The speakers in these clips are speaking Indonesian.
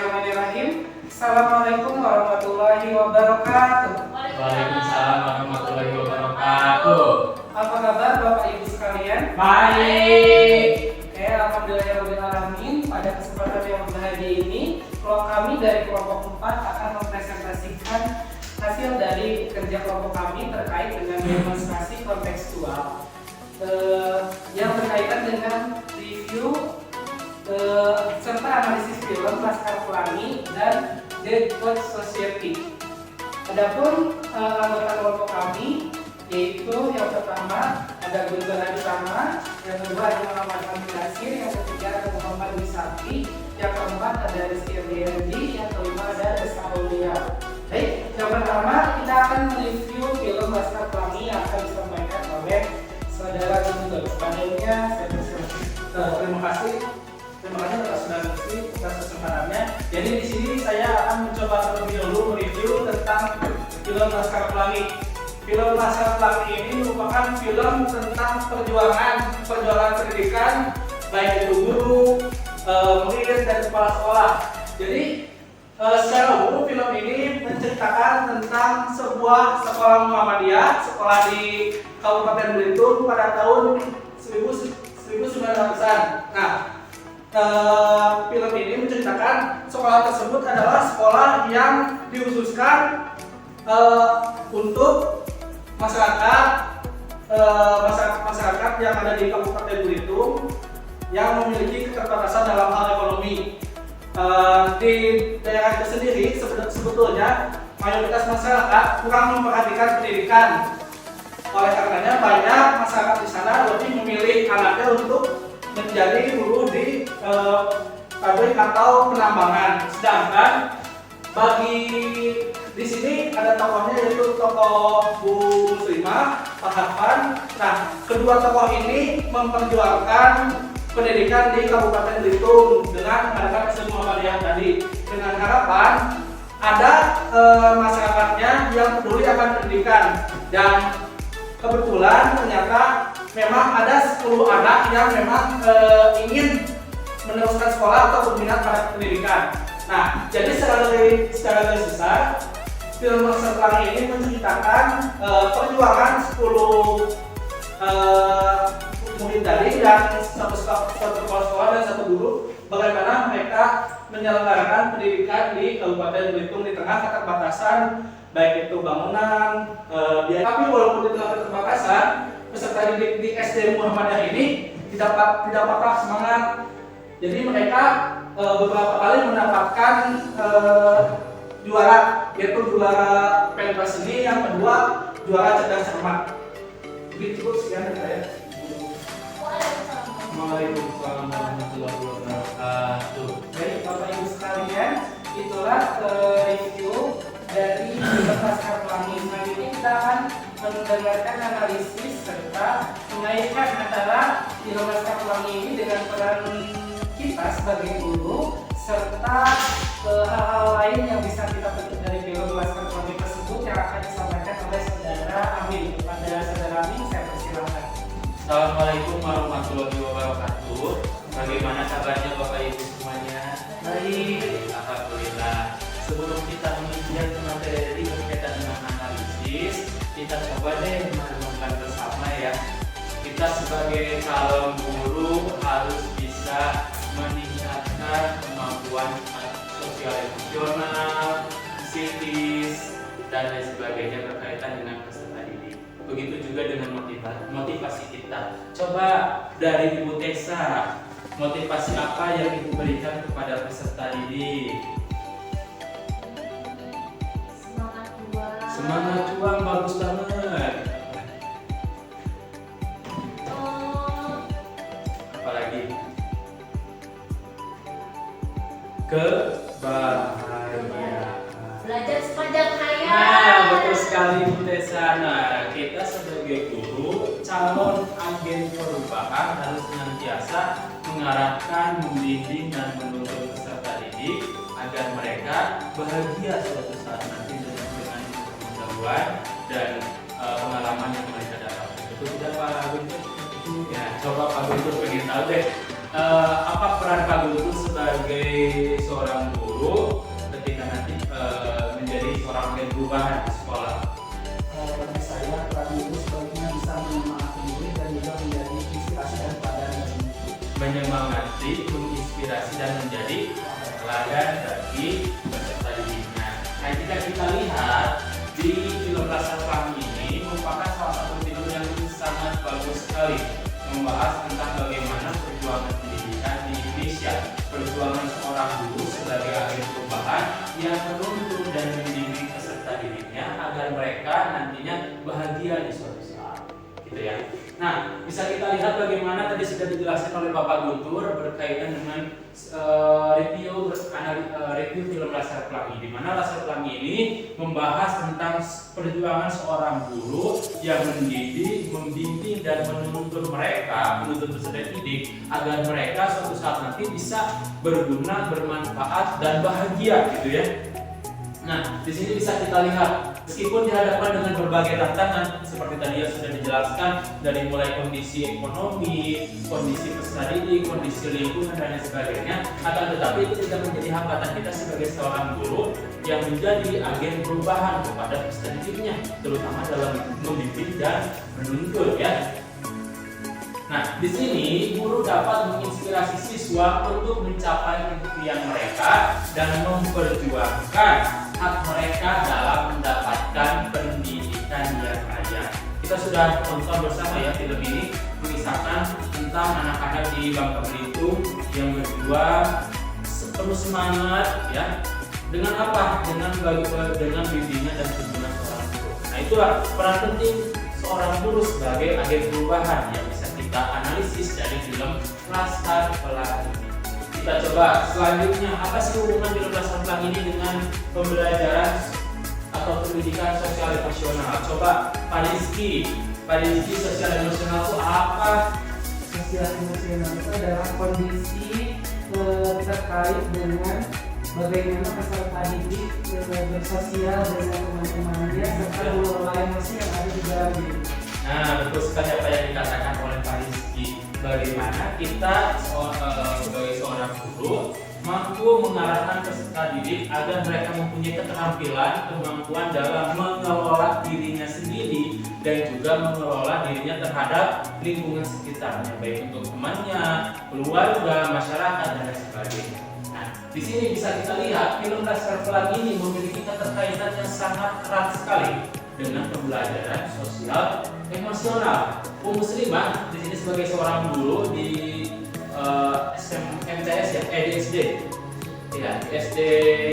Bismillahirrahmanirrahim. Assalamualaikum warahmatullahi wabarakatuh. Waalaikumsalam warahmatullahi wabarakatuh. Apa kabar Bapak Ibu sekalian? Baik. Alhamdulillahirrahmanirrahim. Pada kesempatan yang berbahagia ini, kelompok kami dari kelompok 4 akan mempresentasikan hasil dari kerja kelompok kami terkait dengan demonstrasi kontekstual yang berkaitan dengan review serta analisis film Laskar Pelangi dan Dead Watch Society. Adapun anggota kelompok kami yaitu yang pertama ada Guntur Aditama, yang kedua ada Muhammad Amin Nasir, yang ketiga ada Muhammad Wisakti, yang keempat ada Rizky Erdi, yang kelima ada Rizka Aulia. Baik, yang pertama kita akan mereview film Laskar Pelangi yang akan disampaikan oleh saudara Guntur. Sebelumnya saya persilakan. Terima kasih atas sudah mengisi atas kesempatannya. Jadi di sini saya akan mencoba terlebih dahulu mereview tentang film Laskar Pelangi. Film Laskar Pelangi ini merupakan film tentang perjuangan pendidikan, baik itu guru, murid dan kepala sekolah. Jadi secara umum film ini menceritakan tentang sebuah sekolah Muhammadiyah, sekolah di Kabupaten Belitung pada tahun 1900-an. Nah, film ini menceritakan sekolah tersebut adalah sekolah yang dikhususkan untuk masyarakat yang ada di Kabupaten Belitung yang memiliki keterbatasan dalam hal ekonomi. Di daerah itu sendiri sebetulnya mayoritas masyarakat kurang memperhatikan pendidikan. Oleh karenanya banyak masyarakat di sana lebih memilih anaknya untuk menjadi buruh di pabrik atau penambangan. Sedangkan bagi di sini ada tokohnya yaitu tokoh Bu Muslimah, Pak Harfan. Nah, kedua tokoh ini memperjuangkan pendidikan di Kabupaten Belitung dengan mengadakan SD Muhammadiyah tadi, dengan harapan ada masyarakatnya yang peduli akan pendidikan. Dan kebetulan ternyata memang ada 10 anak yang memang ingin meneruskan sekolah atau berminat pada pendidikan. Nah, jadi secara garis besar film Laskar Pelangi ini menceritakan perjuangan 10 murid tadi dan satu kepala sekolah dan satu guru, bagaimana mereka menyelenggarakan pendidikan di Kabupaten Belitung di tengah keterbatasan baik itu bangunan, biaya. Tapi walaupun di tengah keterbatasan, peserta didik di SD Muhammadiyah ini tidak patah semangat. Jadi mereka beberapa kali mendapatkan juara, yaitu juara pentas seni, yang kedua juara cerdas cermat. Begitu, sekian dari saya. Waalaikumsalam warahmatullahi wabarakatuh. Baik Bapak Ibu sekalian, itulah review dari film Laskar Pelangi. Selanjutnya kita akan mendengarkan analisis serta mengaitkan antara film Laskar Pelangi ini dengan peran kita sebagai guru serta hal-hal lain yang bisa kita petik dari film Laskar Pelangi tersebut yang akan disampaikan oleh saudara Amin. Kepada saudara Amin, saya persilakan. Assalamualaikum warahmatullahi wabarakatuh. Bagaimana kabarnya Bapak Ibu semuanya? Baik. Alhamdulillah. Sebelum kita menginjak materi berkaitan dengan analisis, kita coba deh merenungkan bersama ya. Kita sebagai calon guru harus bisa meningkatkan kemampuan sosial emosional, psikis, dan lain sebagainya berkaitan dengan peserta didik. Begitu juga dengan motivasi kita. Coba dari Ibu Tessa, motivasi apa yang Ibu berikan kepada peserta didik? Semangat juang, bagus banget. Apalagi? Kebahagiaan. Belajar sepanjang hayat. Nah, betul sekali Bu Tessa. Nah, kita sebagai guru, calon agen perubahan harus senantiasa mengarahkan, membimbing dan menuntun peserta didik agar mereka bahagia suatu saat nanti dengan pengetahuan dan pengalaman yang mereka dapatkan. Betul tidak Pak Guntur? Ya, coba Pak Guntur pengen tahu deh, apa peran Pak Guntur sebagai seorang guru guru ketika nanti menjadi seorang agen perubahan di sekolah? Bagi saya, peran guru sebaiknya bisa menyemangati diri dan juga menjadi inspirasi dan teladan bagi murid. Menyemangati, menginspirasi dan menjadi teladan bagi peserta didiknya. Nah, jika kita lihat di film Laskar Pelangi ini merupakan salah satu film yang sangat bagus sekali, membahas tentang bagaimana perjuangan pendidikan di Indonesia, perjuangan seorang guru sebagai agen perubahan yang menuntun dan membimbing peserta didiknya agar mereka nantinya bahagia di suatu saat, gitu ya. Nah, bisa kita lihat bagaimana tadi sudah dijelaskan oleh Bapak Guntur berkaitan dengan review film Laskar Pelangi, di mana Laskar Pelangi ini membahas tentang perjuangan seorang guru yang mendidik, membimbing dan menuntun peserta didik agar mereka suatu saat nanti bisa berguna, bermanfaat dan bahagia, gitu ya. Nah, di sini bisa kita lihat meskipun dihadapkan dengan berbagai tantangan seperti tadi yang sudah dijelaskan, dari mulai kondisi ekonomi, kondisi peserta didik, kondisi lingkungan dan lain sebagainya, akan tetapi itu tidak menjadi hambatan kita sebagai seorang guru yang menjadi agen perubahan kepada peserta didiknya, terutama dalam membimbing dan menuntun, ya. Nah, di sini guru dapat menginspirasi siswa untuk mencapai impian mereka dan memperjuangkan hak mereka dalam mendapatkan pendidikan yang layak. Kita sudah tonton bersama ya film ini, mengisahkan tentang anak-anak di Bangka Belitung yang berjuang penuh semangat, ya. Dengan apa? Dengan bimbingan dan tuntunan seorang guru. Nah, itulah peran penting seorang guru sebagai agen perubahan yang bisa kita analisis dari film Laskar Pelangi. Kita coba selanjutnya, apa sih hubungan film Laskar Pelangi ini dengan pembelajaran atau pendidikan sosial emosional? Coba Pak Rizky, sosial emosional itu apa? Sosial emosional itu adalah kondisi terkait dengan bagaimana peserta didik bersosial dengan teman-temannya serta mengelola emosi yang ada di dalam diri. Nah, betul sekali apa yang dikatakan oleh Pak Rizky. Bagaimana kita sebagai seorang guru mampu mengarahkan peserta didik agar mereka mempunyai keterampilan, kemampuan dalam mengelola dirinya sendiri dan juga mengelola dirinya terhadap lingkungan sekitarnya, baik untuk temannya, keluarga, masyarakat dan lain sebagainya. Nah, di sini bisa kita lihat film Laskar Pelangi ini memiliki keterkaitan yang sangat erat sekali dengan pembelajaran sosial emosional. Muslimah di sini sebagai seorang guru di MTS ya, di SD. Ya, di SD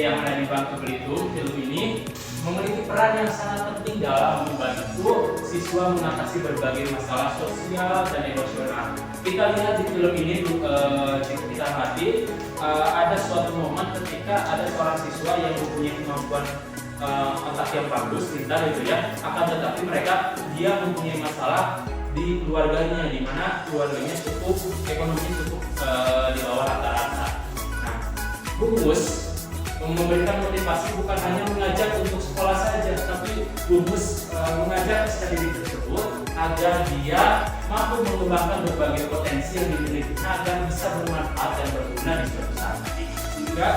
yang ada di Bangka Belitung, film ini memiliki peran yang sangat penting dalam membantu siswa mengatasi berbagai masalah sosial dan emosional. Kita lihat di film ini, jika kita amati, ada suatu momen ketika ada seorang siswa yang mempunyai kemampuan otak yang bagus, pintar gitu ya, akan tetapi dia mempunyai masalah di keluarganya, di mana keluarganya ekonominya cukup di bawah rata-rata. Nah, Bungus memberikan motivasi bukan hanya mengajak untuk sekolah saja, tapi Bungus mengajak peserta didik tersebut agar dia mampu mengembangkan berbagai potensi yang dimilikinya agar bisa bermanfaat dan berguna di suatu saat nanti. Sehingga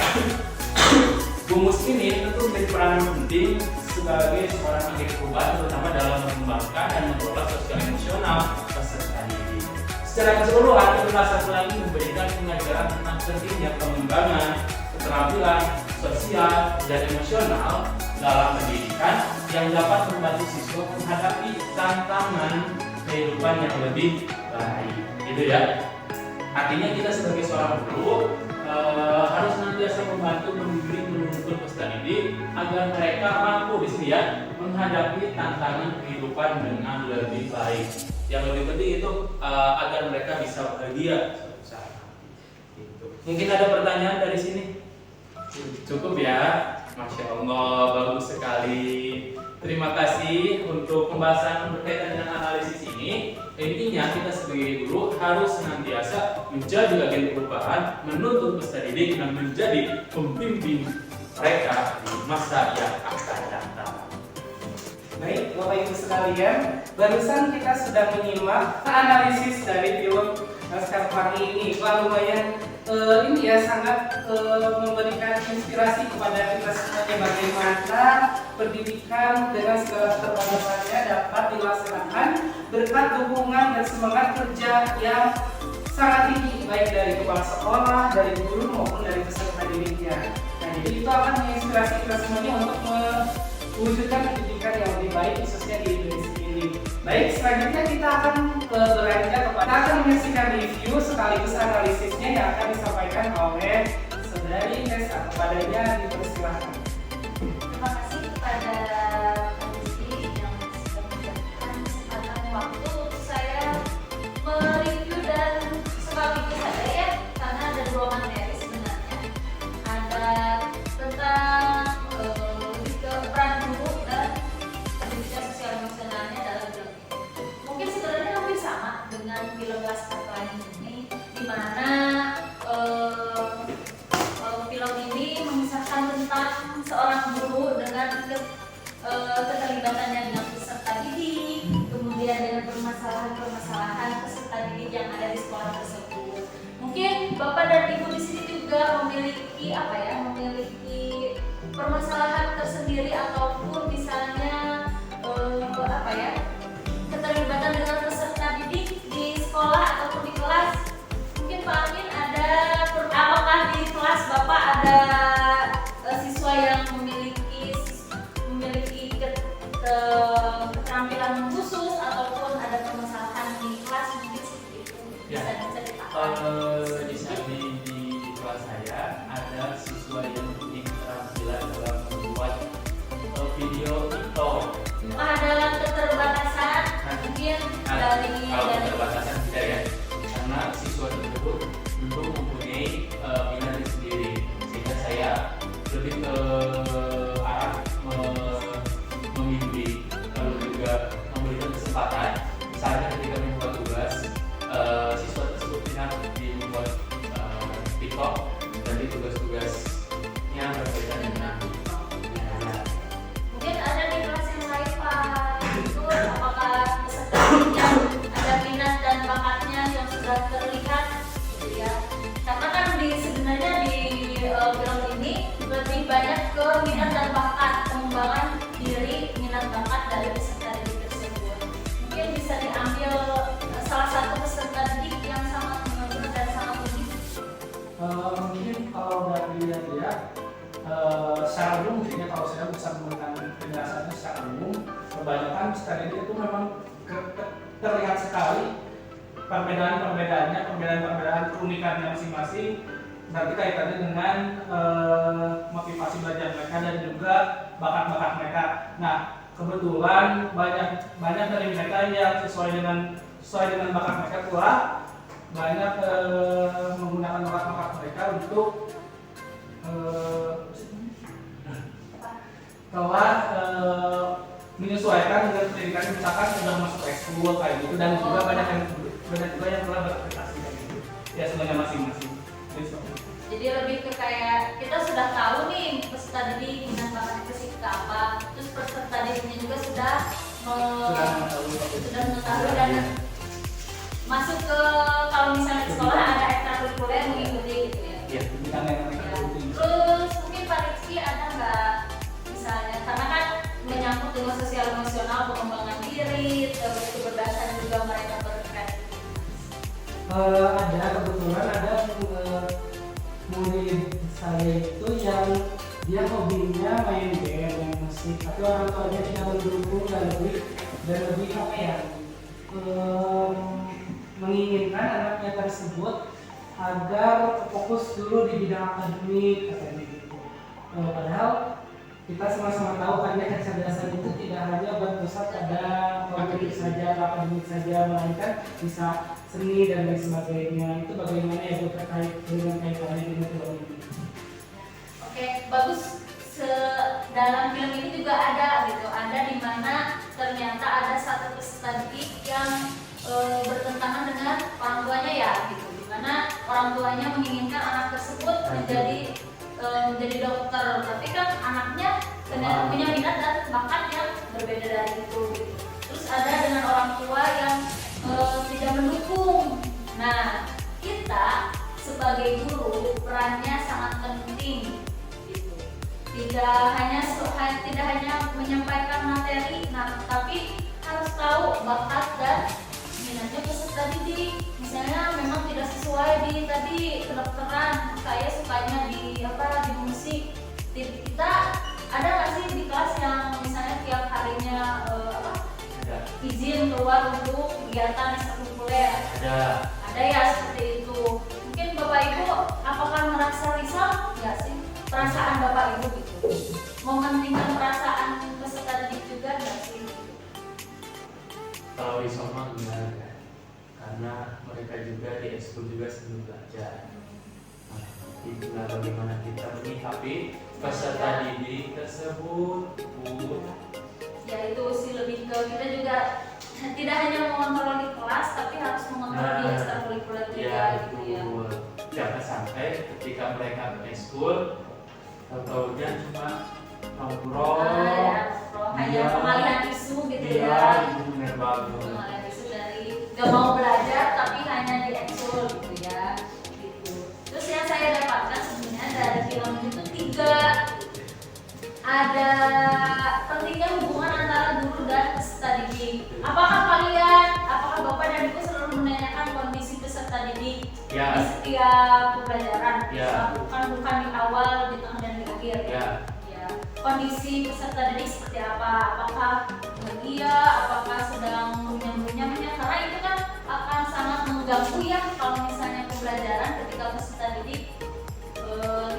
Bungus ini tentu menjadi peranan penting sebagai seorang agen perubahan, terutama dalam mengembangkan dan mengelola sosial emosional peserta didik. Secara keseluruhan, film Laskar Pelangi memberikan pengajaran tentang pentingnya pengembangan keterampilan sosial dan emosional dalam pendidikan yang dapat membantu siswa menghadapi tantangan kehidupan yang lebih baik. Gitu ya. Artinya kita sebagai seorang guru harus senantiasa membantu membimbing menuntun peserta didik agar mereka mampu di sini ya menghadapi tantangan kehidupan dengan lebih baik. Yang lebih penting itu agar mereka bisa bahagia suatu saat nanti. Gitu. Mungkin ada pertanyaan dari sini? Cukup ya, Masya Allah, bagus sekali. Terima kasih untuk pembahasan berkaitan dengan analisis ini. Intinya kita sebagai guru harus senantiasa menjadi agen perubahan, menuntun peserta didik dan menjadi pembimbing mereka di masa yang akan datang. Baik, Bapak Ibu sekalian, barusan kita sudah menyimak analisis dari film Laskar Pelangi ini. Wah, lumayan ini ya sangat memberikan inspirasi kepada kita semuanya bagaimana pendidikan dengan segala keterbatasannya dapat dilaksanakan berkat dukungan dan semangat kerja yang sangat tinggi baik dari kepala sekolah, dari guru maupun dari peserta didiknya. Nah, jadi itu akan menginspirasi kita semuanya untuk mewujudkan pendidikan yang lebih baik khususnya di Indonesia ini. Baik, selanjutnya kita akan beranjak kepada menyaksikan review sekaligus analisisnya yang akan disampaikan oleh saudari Nesa. Kepadanya dipersilahkan. Terima kasih kepada komisi yang sudah memberikan kesempatan waktu untuk saya mereview dan sekaligus saja ya, karena ada dua materi sebenarnya. Ada tentang lebih ke peran guru dan pendidikan sosial emosionalnya dalam film ini. Mungkin sebenarnya hampir sama dengan film Laskar Pelangi ini, di mana film ini mengisahkan tentang seorang guru dengan keterlibatannya dengan peserta didik, kemudian dengan permasalahan-permasalahan peserta didik yang ada di sekolah tersebut. Mungkin Bapak dan Ibu di sini juga memiliki memiliki permasalahan tersendiri ataupun misalnya keterlibatan dengan peserta didik di sekolah ataupun di kelas. Mungkin Pak Amin apakah di kelas Bapak ada siswa yang memiliki keterampilan khusus ataupun ada permasalahan di kelas mungkin seperti itu. Ya. Bisa diceritakan. Di sini di kelas saya ada siswa yang memiliki keterampilan dalam membuat video TikTok. Ada keterbatasan mungkin dari Kalau keterbatasan tidak ya, karena siswa tersebut belum mempunyai minat sendiri, sehingga saya lebih ke arah membimbing, lalu juga memberikan kesempatan misalnya ketika membuat tugas siswa tersebut minat di membuat TikTok dan di tugas-tugasnya berbeda dengan mungkin ada di kelas yang lain Pak. Itu apakah peserta yang ada minat dan bakatnya yang sudah terlihat gitu ya. Karena kan sebenarnya di film ini lebih banyak ke minat dan bakat, pengembangan diri minat bakat dari peserta didik tersebut. Mungkin bisa diambil salah satu peserta didik yang sangat menonjol dan sangat unik. Mungkin kalau dari dilihat secara umum mungkin ya, kalau saya bisa memberikan penjelasannya secara umum, kebanyakan peserta didik itu memang terlihat sekali perbedaan keunikannya masing-masing, berarti kaitannya dengan motivasi belajar mereka dan juga bakat-bakat mereka. Nah, kebetulan banyak dari mereka yang sesuai dengan bakat mereka banyak menggunakan bakat-bakat mereka untuk menyesuaikan dengan pendidikan, misalkan sudah masuk ekskul kayak gitu, dan juga banyak yang telah berprestasi kayak gitu ya sebenarnya masing-masing. Jadi lebih ke kayak kita sudah tahu nih peserta didik minat bakat ke apa, terus peserta didiknya juga sudah mengetahui dan masuk ke, kalau misalnya di sekolah ada ekstrakurikuler mengikuti gitu ya. Iya, pendidikan yang mereka ikuti. Terus mungkin Pak Rizky ada nggak misalnya, karena kan menyangkut dengan sosial emosional, pengembangan diri, terus kebebasan juga mereka berkreativitas. Ada kebetulan ada murid saya itu yang dia hobinya main game, main musik, tapi orang tuanya tidak mendukung dan lebih apa ya, menginginkan anaknya tersebut agar fokus dulu di bidang akademik katanya gitu. Padahal kita sama-sama tahu kan ya, kecerdasan itu tidak hanya berpusat pada akademik saja, melainkan bisa seni dan lain sebagainya. Itu bagaimana ya Bu terkait dengan kaitannya dengan film ini? Oke, bagus. Dalam film ini juga ada gitu, ada di mana ternyata ada satu peserta didik yang bertentangan dengan orang tuanya ya gitu, di mana orang tuanya menginginkan anak tersebut menjadi dokter, tapi kan anaknya punya minat dan bakat yang berbeda dari itu gitu. Terus ada dengan orang tua yang tidak mendukung. Nah, kita sebagai guru hanya menyampaikan materi, nah tapi harus tahu bakat dan minatnya peserta didik. Misalnya memang tidak sesuai di tadi kedokteran, saya sukanya di di musik. Kita ada nggak sih di kelas yang misalnya tiap harinya izin keluar untuk kegiatan ekstrakurikuler? Ada ya seperti itu. Mungkin Bapak Ibu apakah merasa risau nggak sih perasaan Bapak Ibu gitu? Mementingkan perasaan peserta didik juga nggak sih? Kalau di Soma enggak ya, karena mereka juga di ekskul juga sambil belajar. Nah, itulah bagaimana kita menyikapi peserta didik tersebut. Ya itu sih lebih ke kita juga tidak hanya mengontrol di kelas, tapi harus mengontrol di ekstrakurikuler juga gitu ya. Jangan sampai ketika mereka ke ekskul, tahu-tahunya cuma ngobrol, hanya pengalihan isu gitu ya. Bener banget. Pengalihan isu dari gak mau belajar tapi hanya di ekskul gitu ya. Gitu. Terus yang saya dapatkan sebenarnya dari film itu 3 ada pentingnya hubungan antara guru dan peserta didik. Apakah Bapak dan Ibu selalu menanyakan kondisi peserta didik di setiap pembelajaran? Bukan di awal, di tengah dan di akhir. Ya. Kondisi peserta didik seperti apa? Apakah bahagia? Apakah sedang runyam-runyamnya? Karena itu kan akan sangat mengganggu ya kalau misalnya pembelajaran ketika peserta didik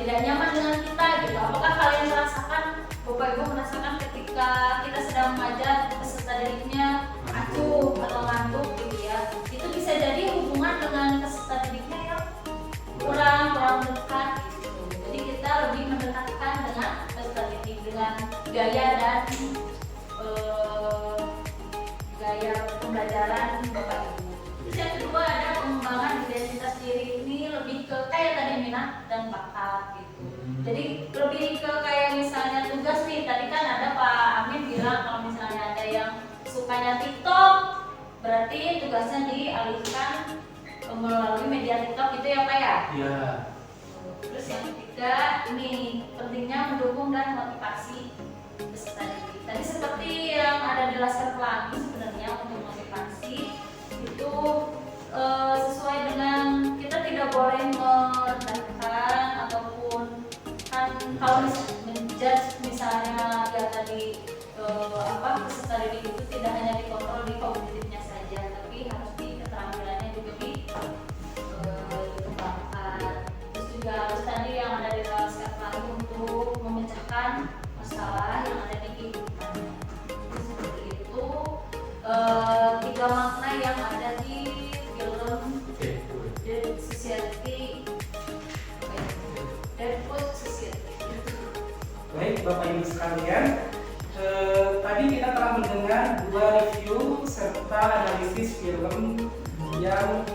tidak nyaman dengan kita gitu. Apakah kalian merasakan, Bapak Ibu merasakan ketika kita sedang mengajar peserta didiknya acuh atau ngantuk gitu ya? Itu bisa jadi hubungan dengan peserta didiknya yang kurang dekat gitu. Jadi kita lebih mendekatkan dengan peserta didik dengan gaya dan gaya pembelajaran Bapak Ibu. Terus yang kedua ada pengembangan identitas diri, ini lebih ke kayak tadi minat dan bakat gitu. Jadi lebih ke kayak misalnya tugas nih, tadi kan ada Pak Amin bilang kalau misalnya ada yang sukanya TikTok, berarti tugasnya dialihkan melalui media TikTok gitu ya Pak ya? Iya. Terus yang ketiga ini pentingnya mendukung dan motivasi peserta didik. Tadi seperti yang ada dijelaskan lagi sebenarnya untuk motivasi itu sesuai dengan kita tidak boleh merendahkan ataupun kan kalau menjudge misalnya ya tadi peserta didik itu tidak hanya dikontrol di kognitifnya saja, tapi harus di keterampilannya juga dikembangkan. Terus juga harus tadi yang ada di dalam lagi untuk memecahkan masalah yang ada di kehidupannya. Terus seperti itu 3 makna yang ada di film Dead Society. Deadwood Society. Baik Bapak Ibu sekalian, tadi kita telah mendengar 2 review serta analisis film yang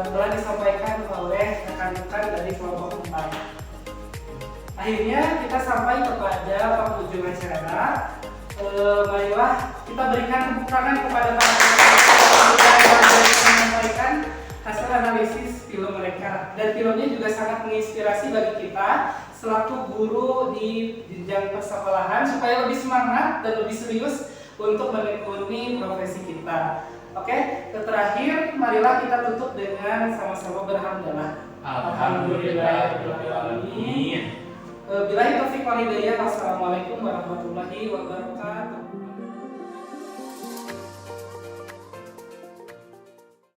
telah disampaikan oleh rekan-rekan dari kelompok 4. Akhirnya kita sampai kepada penghujung acara. Marilah kita berikan tepuk tangan kepada para yang menyampaikan hasil analisis film mereka, dan filmnya juga sangat menginspirasi bagi kita selaku guru di jenjang persekolahan supaya lebih semangat dan lebih serius untuk menekuni profesi kita. Oke, terakhir marilah kita tutup dengan sama-sama berhamdalah. Alhamdulillahirobbilalamin. Billahi taufiq wal hidayah. Wassalamualaikum warahmatullahi wabarakatuh.